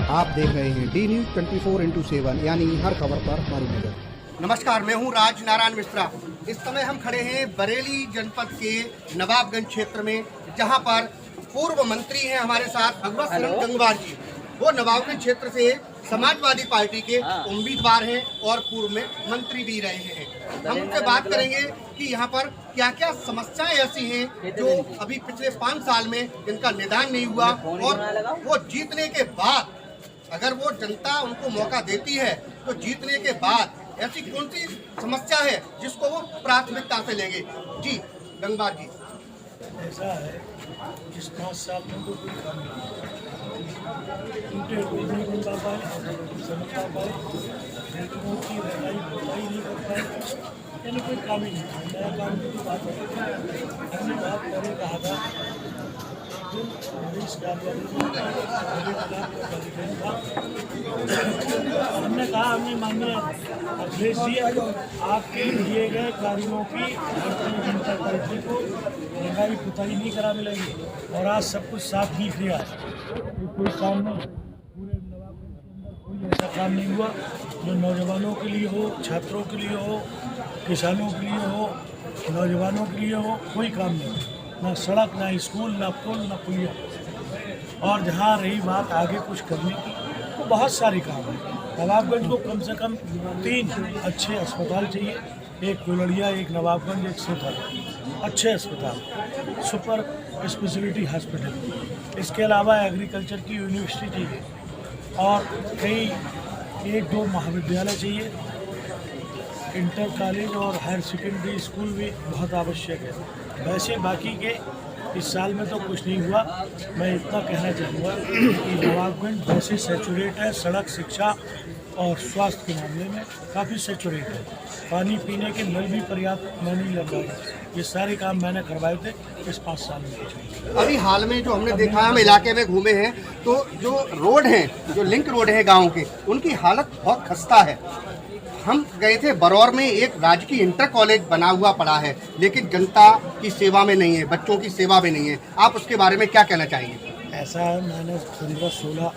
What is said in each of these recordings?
आप देख रहे हैं डी न्यूज 24x7 यानी हर खबर पर हमारी नजर। नमस्कार, मैं हूं राज नारायण मिश्रा। इस समय हम खड़े हैं बरेली जनपद के नवाबगंज क्षेत्र में, जहां पर पूर्व मंत्री हैं हमारे साथ भगवत शरण गंगवार जी। वो नवाबगंज क्षेत्र से समाजवादी पार्टी के उम्मीदवार हैं और पूर्व में मंत्री भी रहे हैं। हम उनसे बात करेंगे कि यहाँ पर क्या क्या समस्याएं ऐसी हैं जो अभी पिछले 5 साल में जिनका निदान नहीं हुआ, और वो जीतने के बाद अगर वो जनता उनको मौका देती है तो जीतने के बाद ऐसी कौन सी समस्या है जिसको वो प्राथमिकता से लेंगे। जी गंगवार जी। ऐसा है, इस 5 साल में तो कोई काम नहीं, टूटे कोई नहीं बन पाए, समझ पाए, बेटियों की भलाई नहीं कर पाए, यानी कोई काम ही नहीं। नया काम की बात है, हमने बात पहले कहा था हमने कहा, हमने माननीय अखिलेश जी आपके लिए गए कार्यों की भारतीय जनता पार्टी को महंगाई पुताई नहीं करा मिलेगी, और आज सब कुछ साफ दिख रहा है। कोई काम नहीं, पूरे नवाबगंज के अंदर कोई ऐसा काम नहीं हुआ जो नौजवानों के लिए हो, छात्रों के लिए हो, किसानों के लिए हो, नौजवानों के लिए हो। कोई काम नहीं, ना सड़क, ना स्कूल, ना पुल, ना पुलिया। और जहाँ रही बात आगे कुछ करने की, तो बहुत सारे काम हैं। नवाबगंज को कम से कम 3 अच्छे अस्पताल चाहिए, एक कोलड़िया, एक नवाबगंज, एक सेठर। अच्छे अस्पताल, सुपर स्पेशलिटी हॉस्पिटल। इसके अलावा एग्रीकल्चर की यूनिवर्सिटी चाहिए, और कई 1-2 महाविद्यालय चाहिए। इंटर कॉलेज और हायर सेकेंडरी स्कूल भी बहुत आवश्यक है। वैसे बाकी के इस साल में तो कुछ नहीं हुआ। मैं इतना कहना चाहूँगा कि नवाबगंज वैसे सैचुरेट है, सड़क, शिक्षा और स्वास्थ्य के मामले में काफ़ी सैचुरेट है। पानी पीने के नल भी पर्याप्त मैं नहीं लगाए। ये सारे काम मैंने करवाए थे इस 5 साल में। अभी हाल में जो हमने देखा, हम इलाके में घूमे हैं, तो जो रोड हैं, जो लिंक रोड है गाँव के, उनकी हालत बहुत खस्ता है। हम गए थे बरौर में, एक राजकीय इंटर कॉलेज बना हुआ पड़ा है, लेकिन जनता की सेवा में नहीं है, बच्चों की सेवा में नहीं है। आप उसके बारे में क्या कहना चाहेंगे? ऐसा है, मैंने 15-16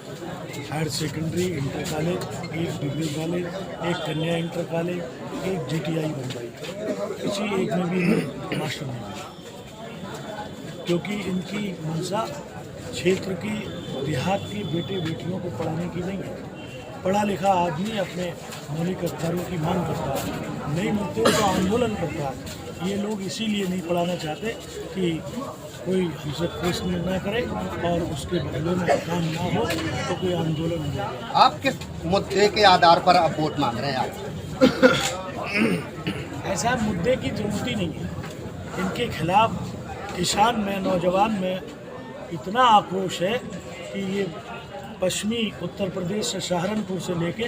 हायर सेकेंडरी इंटर कॉलेज, एक डिग्री कॉलेज, एक कन्या इंटर कॉलेज, एक GTI बनवाई। किसी एक में भी मास्टर नहीं मिला, क्योंकि इनकी मंशा क्षेत्र की, देहात की बेटे बेटियों को पढ़ाने की नहीं है। पढ़ा लिखा आदमी अपने मौलिक अधिकारों की मांग करता है, नहीं मिलते तो आंदोलन करता है। ये लोग इसीलिए नहीं पढ़ाना चाहते कि कोई हमसे ठोस निर्णय करे और उसके बदले में काम ना हो तो कोई आंदोलन नहीं। आप किस मुद्दे के आधार पर अब वोट मांग रहे हैं? आप ऐसा मुद्दे की जरूरत ही नहीं है। इनके खिलाफ किसान में, नौजवान में इतना आक्रोश है कि ये पश्चिमी उत्तर प्रदेश से सहारनपुर से लेके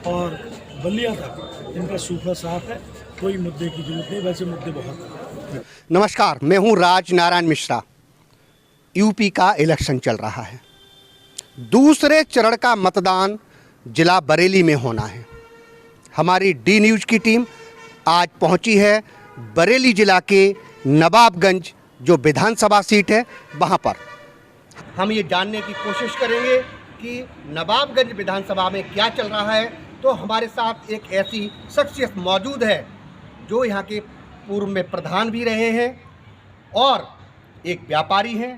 और बलिया तक इनका सूफा साफ है। कोई मुद्दे की जरूरत नहीं, वैसे मुद्दे बहुत हैं। नमस्कार, मैं हूं राज नारायण मिश्रा। यूपी का इलेक्शन चल रहा है, दूसरे चरण का मतदान जिला बरेली में होना है। हमारी डी न्यूज की टीम आज पहुंची है बरेली जिला के नवाबगंज, जो विधानसभा सीट है, वहां पर हम ये जानने की कोशिश करेंगे कि नवाबगंज विधानसभा में क्या चल रहा है। तो हमारे साथ एक ऐसी शख्सियत मौजूद है जो यहाँ के पूर्व में प्रधान भी रहे हैं और एक व्यापारी हैं।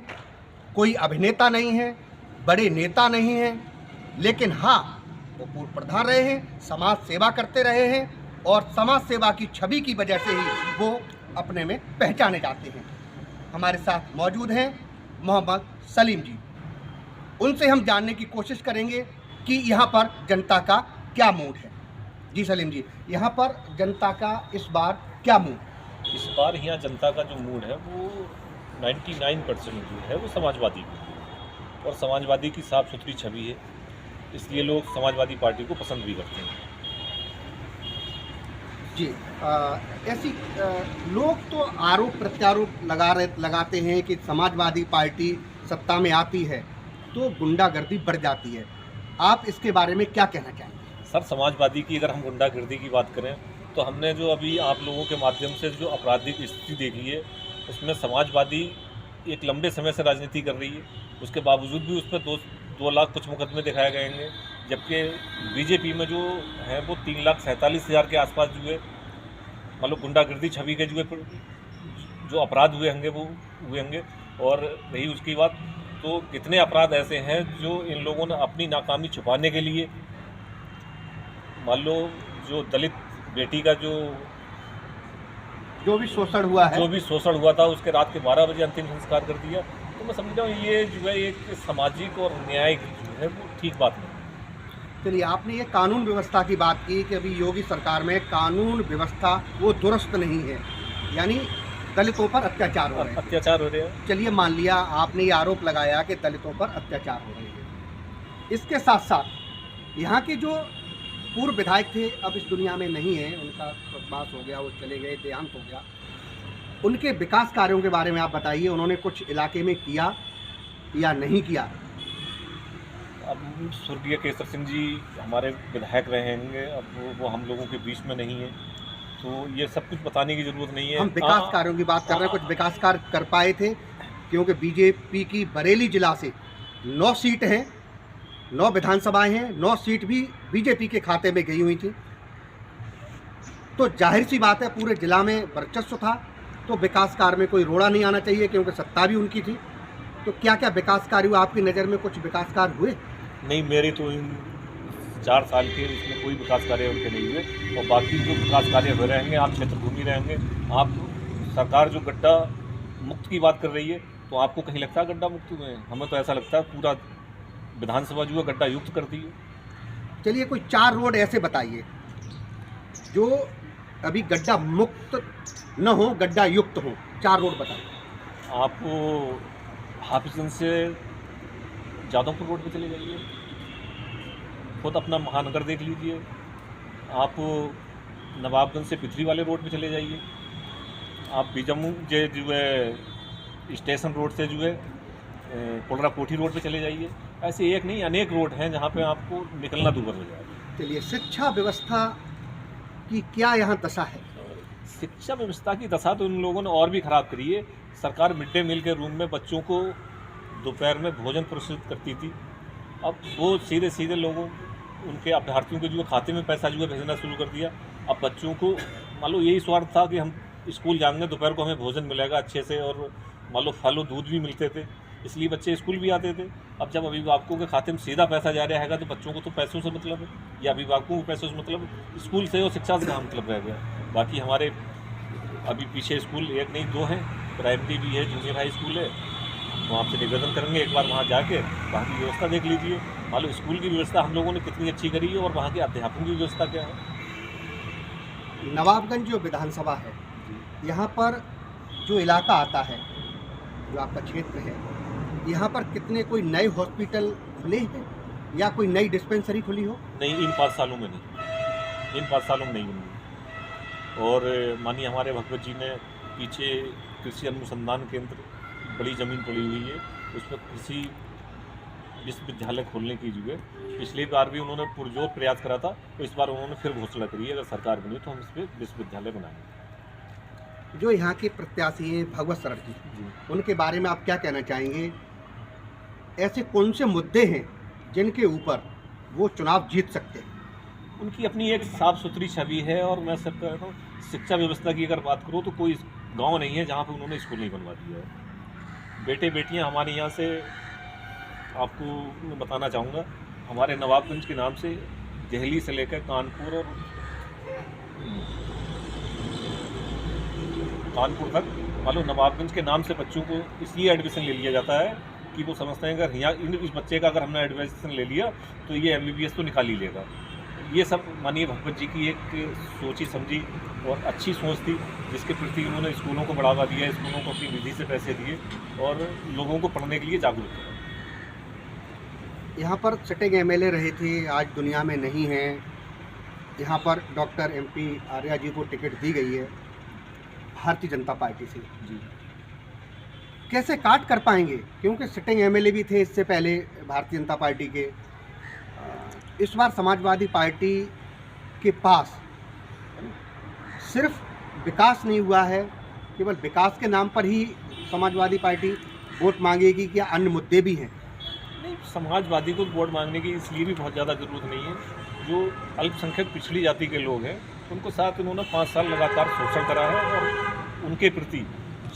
कोई अभिनेता नहीं है, बड़े नेता नहीं हैं, लेकिन हाँ, वो पूर्व प्रधान रहे हैं, समाज सेवा करते रहे हैं, और समाज सेवा की छवि की वजह से ही वो अपने में पहचाने जाते हैं। हमारे साथ मौजूद हैं मोहम्मद सलीम जी। उनसे हम जानने की कोशिश करेंगे कि यहाँ पर जनता का क्या मूड है। जी सलीम जी, यहाँ पर जनता का इस बार क्या मूड? इस बार यहाँ जनता का जो मूड है वो 99% जो है वो समाजवादी है, और समाजवादी की साफ सुथरी छवि है, इसलिए लोग समाजवादी पार्टी को पसंद भी करते हैं। जी, ऐसी लोग तो आरोप प्रत्यारोप लगाते हैं कि समाजवादी पार्टी सत्ता में आती है तो गुंडागर्दी बढ़ जाती है। आप इसके बारे में क्या कहना चाहेंगे? सर, समाजवादी की अगर हम गुंडागर्दी की बात करें तो हमने जो अभी आप लोगों के माध्यम से जो आपराधिक स्थिति देखी है, उसमें समाजवादी एक लंबे समय से राजनीति कर रही है, उसके बावजूद भी उस पर 2 लाख कुछ मुकदमे दिखाए गए हैं, जबकि बीजेपी में जो है वो 3,47,000 के आसपास जो है मतलब गुंडागर्दी छवि के जो अपराध हुए होंगे वो हुए होंगे। और रही उसकी बात, तो कितने अपराध ऐसे हैं जो इन लोगों ने अपनी नाकामी छुपाने के लिए, मान लो जो दलित बेटी का जो भी शोषण हुआ है, जो भी शोषण हुआ था उसके रात के 12 बजे अंतिम संस्कार कर दिया। तो मैं समझ रहा हूँ ये जो है एक सामाजिक और न्यायिक जो है वो ठीक बात नहीं। चलिए, आपने ये कानून व्यवस्था की बात की कि अभी योगी सरकार में कानून व्यवस्था वो दुरुस्त नहीं है, यानी दलितों पर अत्याचार हो रहे हैं। अत्याचार हो रहे हैं। चलिए, मान लिया आपने ये आरोप लगाया कि दलितों पर अत्याचार हो रहे हैं, इसके साथ साथ यहाँ के जो पूर्व विधायक थे, अब इस दुनिया में नहीं है, उनका स्वर्गवास हो गया, वो चले गए, देहांत हो गया, उनके विकास कार्यों के बारे में आप बताइए, उन्होंने कुछ इलाके में किया या नहीं किया? अब स्वर्गीय केसर सिंह जी हमारे विधायक रहे होंगे, अब वो हम लोगों के बीच में नहीं है, तो ये सब कुछ बताने की ज़रूरत नहीं है। हम विकास कार्यों की बात कर रहे हैं, कुछ विकास कार्य कर पाए थे? क्योंकि बीजेपी की बरेली जिला से 9 सीट हैं, 9 विधानसभाएं हैं, 9 सीट भी बीजेपी के खाते में गई हुई थी, तो जाहिर सी बात है पूरे जिला में वर्चस्व था, तो विकास कार्य में कोई रोड़ा नहीं आना चाहिए, क्योंकि सत्ता भी उनकी थी। तो क्या क्या विकास कार्य हुआ आपकी नज़र में? कुछ विकास कार्य हुए? नहीं, मेरे तो इन 4 साल के इसमें कोई विकास कार्य उनके नहीं हुए। और बाकी जो विकास कार्य हो रहेंगे, आप क्षेत्र घूमी रहेंगे, आप सरकार जो गड्ढा मुक्त की बात कर रही है, तो आपको कहीं लगता है गड्ढा मुक्त हुए हैं? हमें तो ऐसा लगता है पूरा विधानसभा जो है गड्ढा युक्त करती है। चलिए, कोई 4 रोड ऐसे बताइए जो अभी गड्ढा मुक्त न हो, गड्ढा युक्त हो, 4 रोड बताइए। आप हाफिजगंज से जादवपुर रोड पे चले जाइए, खुद अपना महानगर देख लीजिए। आप नवाबगंज से पिथरी वाले रोड पे चले जाइए। आप बीजामू जो है स्टेशन रोड से जो है कोलरा कोठी रोड पे चले जाइए। ऐसे एक नहीं अनेक रोड हैं जहाँ पे आपको निकलना दूभर हो जाएगा। चलिए, शिक्षा व्यवस्था की क्या यहाँ दशा है? शिक्षा व्यवस्था की दशा तो इन लोगों ने और भी ख़राब करी है। सरकार मिड डे मील के रूम में बच्चों को दोपहर में भोजन प्रस्तुत करती थी, अब वो सीधे सीधे लोगों उनके अभ्यर्थियों के जो खाते में पैसा जो है भेजना शुरू कर दिया। अब बच्चों को मान लो यही स्वार्थ था कि हम स्कूल जाएंगे, दोपहर को हमें भोजन मिलेगा अच्छे से, और मान लो फल और दूध भी मिलते थे, इसलिए बच्चे स्कूल भी आते थे। अब जब अभिभावकों के खाते में सीधा पैसा जा रहा है तो बच्चों को तो पैसों से मतलब है, या अभिभावकों को पैसों से मतलब, स्कूल से और शिक्षा से कहाँ मतलब रह गया। बाकी हमारे अभी पीछे स्कूल एक नहीं 2 हैं, प्राइमरी भी है, जूनियर हाई स्कूल है। तो आपसे निवेदन करेंगे एक बार वहाँ जाके वहाँ की व्यवस्था देख लीजिए। मान लो स्कूल की व्यवस्था हम लोगों ने कितनी अच्छी करी है और वहाँ के अध्यापकों की व्यवस्था क्या है। नवाबगंज जो विधानसभा है, यहाँ पर जो इलाका आता है, जो आपका क्षेत्र है, यहाँ पर कितने कोई नए हॉस्पिटल खुले हैं या कोई नई डिस्पेंसरी खुली हो? नहीं, इन 5 सालों में नहीं, इन 5 सालों में नहीं बनी। और मानिए हमारे भगवत जी ने पीछे कृषि अनुसंधान केंद्र बड़ी ज़मीन पड़ी हुई है, उस पर कृषि विश्वविद्यालय खोलने की जो है पिछली बार भी उन्होंने पुरजोर प्रयास करा था, तो इस बार उन्होंने फिर घोषणा करी है अगर सरकार बनी तो हम इस पर विश्वविद्यालय बनाएंगे। जो यहाँ के प्रत्याशी हैं भगवत सरन जी, उनके बारे में आप क्या कहना चाहेंगे? ऐसे कौन से मुद्दे हैं जिनके ऊपर वो चुनाव जीत सकते हैं? उनकी अपनी एक साफ़ सुथरी छवि है, और मैं सब कह रहा हूँ शिक्षा व्यवस्था की अगर बात करूँ तो कोई गांव नहीं है जहाँ पे उन्होंने स्कूल नहीं बनवा दिया है। बेटे बेटियाँ हमारे यहाँ से, आपको मैं बताना चाहूँगा, हमारे नवाबगंज के नाम से दिल्ली से लेकर कानपुर और कानपुर तक, मान लो नवाबगंज के नाम से बच्चों को इसलिए एडमिशन ले लिया जाता है कि वो समझते हैं अगर यहाँ इस बच्चे का अगर हमने एडमिशन ले लिया तो ये MBBS तो निकाल ही लेगा। ये सब मानिए भगवत जी की एक सोची समझी और अच्छी सोच थी, जिसके प्रति उन्होंने स्कूलों को बढ़ावा दिया, स्कूलों को अपनी निधि से पैसे दिए और लोगों को पढ़ने के लिए जागरूक किया। यहाँ पर सिटिंग MLA रहे थे, आज दुनिया में नहीं हैं। यहाँ पर डॉक्टर MP आर्या जी को टिकट दी गई है भारतीय जनता पार्टी से जी। कैसे काट कर पाएंगे? क्योंकि सिटिंग MLA भी थे इससे पहले भारतीय जनता पार्टी के। इस बार समाजवादी पार्टी के पास सिर्फ विकास नहीं हुआ है, केवल विकास के नाम पर ही समाजवादी पार्टी वोट मांगेगी, क्या अन्य मुद्दे भी हैं? नहीं, समाजवादी को वोट मांगने की इसलिए भी बहुत ज़्यादा ज़रूरत नहीं है। जो अल्पसंख्यक पिछड़ी जाति के लोग हैं उनको साथ इन्होंने 5 साल लगातार शोषण करा है और उनके प्रति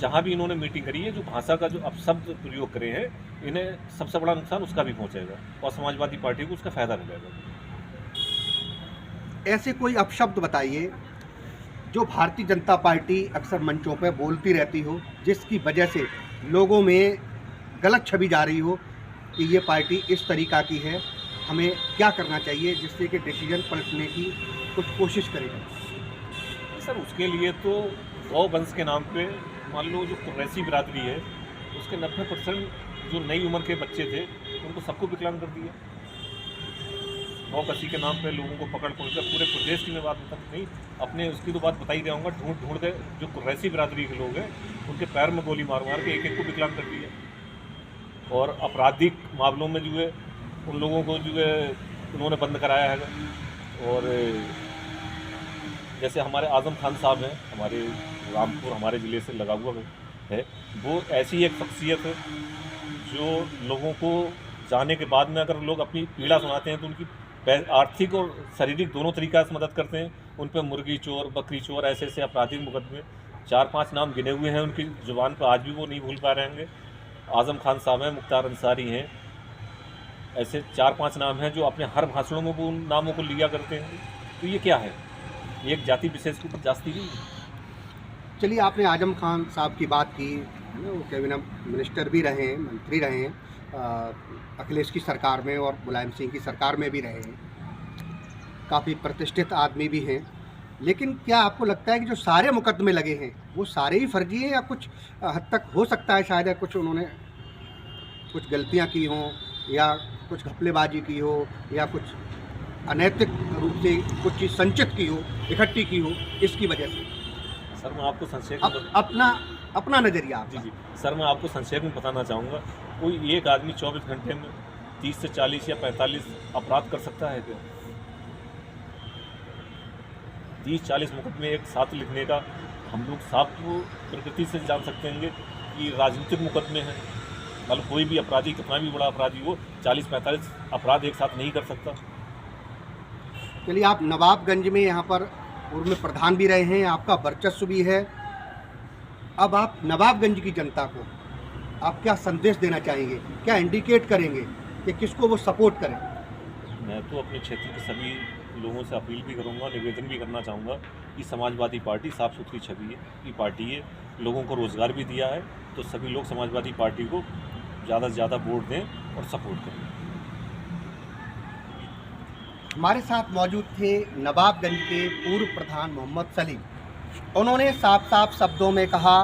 जहाँ भी इन्होंने मीटिंग करी है जो भाषा का जो अपशब्द प्रयोग करे हैं, इन्हें सबसे बड़ा नुकसान उसका भी पहुँचेगा और समाजवादी पार्टी को उसका फ़ायदा मिलेगा। ऐसे कोई अपशब्द बताइए जो भारतीय जनता पार्टी अक्सर मंचों पर बोलती रहती हो, जिसकी वजह से लोगों में गलत छवि जा रही हो कि ये पार्टी इस तरीक़ा की है, हमें क्या करना चाहिए जिससे कि डिसीजन पलटने की कुछ कोशिश करेगा। सर उसके लिए तो गौ वंश के नाम पे मान लो जो कुरैशी बिरादरी है उसके 90% जो नई उम्र के बच्चे थे उनको सबको विकलांग कर दिया। गौ कसी के नाम पे लोगों को पकड़ कर पूरे प्रदेश की मैं बात बता नहीं अपने उसकी तो बात बताई जाऊँगा, ढूंढ के जो कुरैशी बिरादरी के लोग हैं उनके पैर में गोली मार के एक को विकलांग कर दिया। और आपराधिक मामलों में जो है उन लोगों को जो है उन्होंने बंद कराया है। और जैसे हमारे आजम खान साहब हैं, हमारे रामपुर हमारे ज़िले से लगा हुआ है, वो ऐसी एक शख्सियत है जो लोगों को जाने के बाद में अगर लोग अपनी पीड़ा सुनाते हैं तो उनकी आर्थिक और शारीरिक दोनों तरीक़ा से मदद करते हैं। उन पर मुर्गी चोर, बकरी चोर ऐसे ऐसे आपराधिक मुकदमे 4-5 नाम गिने हुए हैं उनकी ज़ुबान पर, आज भी वो नहीं भूल पा रहे होंगे। आजम खान साहब हैं, मुख्तार अंसारी हैं, ऐसे 4-5 नाम हैं जो अपने हर भाषणों में वो उन नामों को लिया करते हैं। तो ये क्या है, ये एक जाति विशेष के ऊपर जास्ती नहीं है। चलिए, आपने आजम खान साहब की बात की, वो कैबिनेट मिनिस्टर भी रहे हैं, मंत्री रहे हैं, अखिलेश की सरकार में और मुलायम सिंह की सरकार में भी रहे हैं, काफ़ी प्रतिष्ठित आदमी भी हैं। लेकिन क्या आपको लगता है कि जो सारे मुकदमे लगे हैं वो सारे ही फर्जी हैं, या कुछ हद तक हो सकता है शायद कुछ उन्होंने कुछ गलतियां की हों, या कुछ घपलेबाजी की हो, या कुछ अनैतिक रूप से कुछ चीज़ संचित की हो, इकट्ठी की हो, इसकी वजह से? सर मैं आपको संक्षेप में अपना नज़रिया जी सर मैं आपको संक्षेप में बताना चाहूँगा। कोई एक आदमी 24 घंटे में 30 से 40 या 45 अपराध कर सकता है क्या? 30-40 मुकदमे एक साथ लिखने का हम लोग साफ प्रकृति से जान सकते हैं कि राजनीतिक मुकदमे हैं। मतलब कोई भी अपराधी कितना भी बड़ा अपराधी हो 40-45 अपराध एक साथ नहीं कर सकता। चलिए, आप नवाबगंज में यहाँ पर पूर्व में प्रधान भी रहे हैं, आपका वर्चस्व भी है। अब आप नवाबगंज की जनता को आप क्या संदेश देना चाहेंगे, क्या इंडिकेट करेंगे कि किसको वो सपोर्ट करें? मैं तो अपने क्षेत्र के सभी लोगों से अपील भी करूंगा, निवेदन भी करना चाहूँगा कि समाजवादी पार्टी साफ़ सुथरी छवि की पार्टी है, लोगों को रोज़गार भी दिया है, तो सभी लोग समाजवादी पार्टी को ज़्यादा से ज़्यादा वोट दें और सपोर्ट करें। हमारे साथ मौजूद थे नवाबगंज के पूर्व प्रधान मोहम्मद सलीम। उन्होंने साफ साफ शब्दों में कहा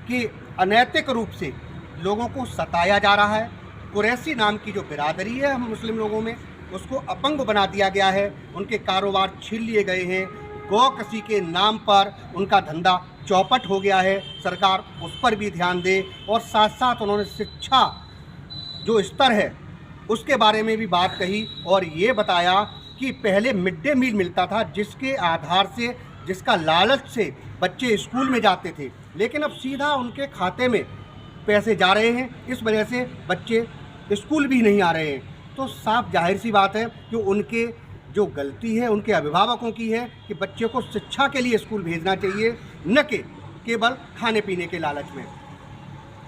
कि अनैतिक रूप से लोगों को सताया जा रहा है। कुरैशी नाम की जो बिरादरी है हम मुस्लिम लोगों में, उसको अपंग बना दिया गया है, उनके कारोबार छीन लिए गए हैं, गौ कसी के नाम पर उनका धंधा चौपट हो गया है। सरकार उस पर भी ध्यान दे, और साथ साथ उन्होंने शिक्षा जो स्तर है उसके बारे में भी बात कही, और ये बताया कि पहले मिड डे मील मिलता था जिसके आधार से, जिसका लालच से बच्चे स्कूल में जाते थे, लेकिन अब सीधा उनके खाते में पैसे जा रहे हैं, इस वजह से बच्चे स्कूल भी नहीं आ रहे हैं। तो साफ जाहिर सी बात है कि उनके जो गलती है उनके अभिभावकों की है कि बच्चे को शिक्षा के लिए स्कूल भेजना चाहिए, न कि केवल खाने पीने के लालच में।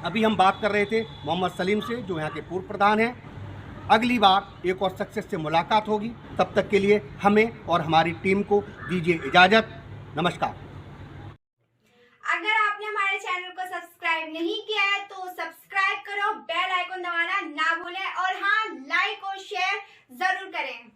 अभी हम बात कर रहे थे मोहम्मद सलीम से, जो यहाँ के पूर्व प्रधान हैं। अगली बार एक और सक्सेस से मुलाकात होगी, तब तक के लिए हमें और हमारी टीम को दीजिए इजाज़त। नमस्कार। अगर आपने हमारे चैनल को सब्सक्राइब नहीं किया है तो सब्सक्राइब करो, बेल आइकन दबाना ना भूलें, और हाँ, लाइक और शेयर जरूर करें।